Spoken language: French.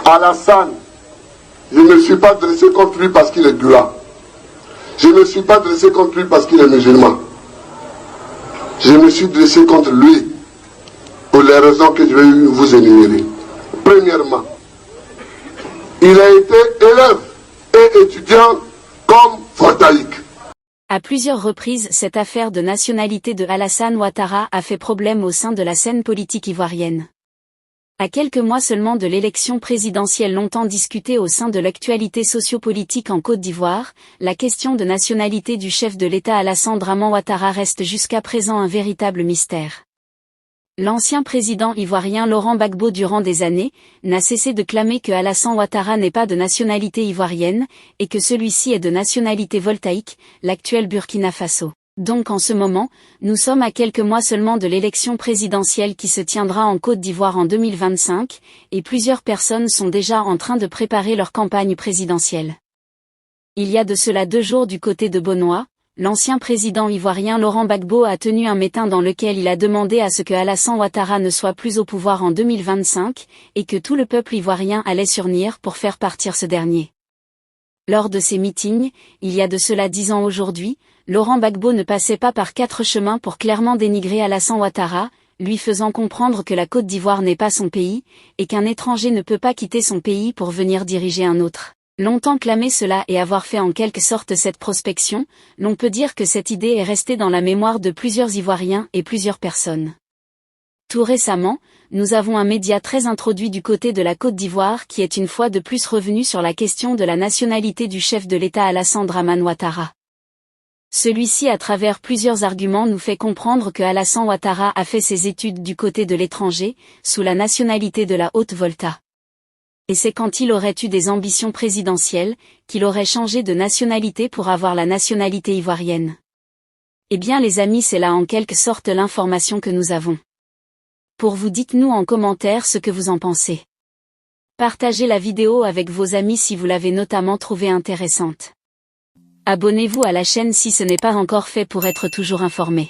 Alassane, je ne me suis pas dressé contre lui parce qu'il est Dula. Je ne me suis pas dressé contre lui parce qu'il est musulman. Je me suis dressé contre lui pour les raisons que je vais vous énumérer. Premièrement, il a été élève et étudiant comme voltaïque. À plusieurs reprises, cette affaire de nationalité de Alassane Ouattara a fait problème au sein de la scène politique ivoirienne. À quelques mois seulement de l'élection présidentielle longtemps discutée au sein de l'actualité sociopolitique en Côte d'Ivoire, la question de nationalité du chef de l'État Alassane Draman Ouattara reste jusqu'à présent un véritable mystère. L'ancien président ivoirien Laurent Gbagbo durant des années, n'a cessé de clamer que Alassane Ouattara n'est pas de nationalité ivoirienne, et que celui-ci est de nationalité voltaïque, l'actuel Burkina Faso. Donc en ce moment, nous sommes à quelques mois seulement de l'élection présidentielle qui se tiendra en Côte d'Ivoire en 2025, et plusieurs personnes sont déjà en train de préparer leur campagne présidentielle. Il y a de cela 2 jours du côté de Bonois, l'ancien président ivoirien Laurent Gbagbo a tenu un meeting dans lequel il a demandé à ce que Alassane Ouattara ne soit plus au pouvoir en 2025, et que tout le peuple ivoirien allait s'unir pour faire partir ce dernier. Lors de ces meetings, il y a de cela 10 ans aujourd'hui, Laurent Gbagbo ne passait pas par 4 chemins pour clairement dénigrer Alassane Ouattara, lui faisant comprendre que la Côte d'Ivoire n'est pas son pays, et qu'un étranger ne peut pas quitter son pays pour venir diriger un autre. Longtemps clamé cela et avoir fait en quelque sorte cette prospection, l'on peut dire que cette idée est restée dans la mémoire de plusieurs Ivoiriens et plusieurs personnes. Tout récemment, nous avons un média très introduit du côté de la Côte d'Ivoire qui est une fois de plus revenu sur la question de la nationalité du chef de l'État Alassane Draman Ouattara. Celui-ci à travers plusieurs arguments nous fait comprendre que Alassane Ouattara a fait ses études du côté de l'étranger, sous la nationalité de la Haute-Volta. Et c'est quand il aurait eu des ambitions présidentielles, qu'il aurait changé de nationalité pour avoir la nationalité ivoirienne. Eh bien les amis, c'est là en quelque sorte l'information que nous avons. Pour vous, dites-nous en commentaire ce que vous en pensez. Partagez la vidéo avec vos amis si vous l'avez notamment trouvée intéressante. Abonnez-vous à la chaîne si ce n'est pas encore fait pour être toujours informé.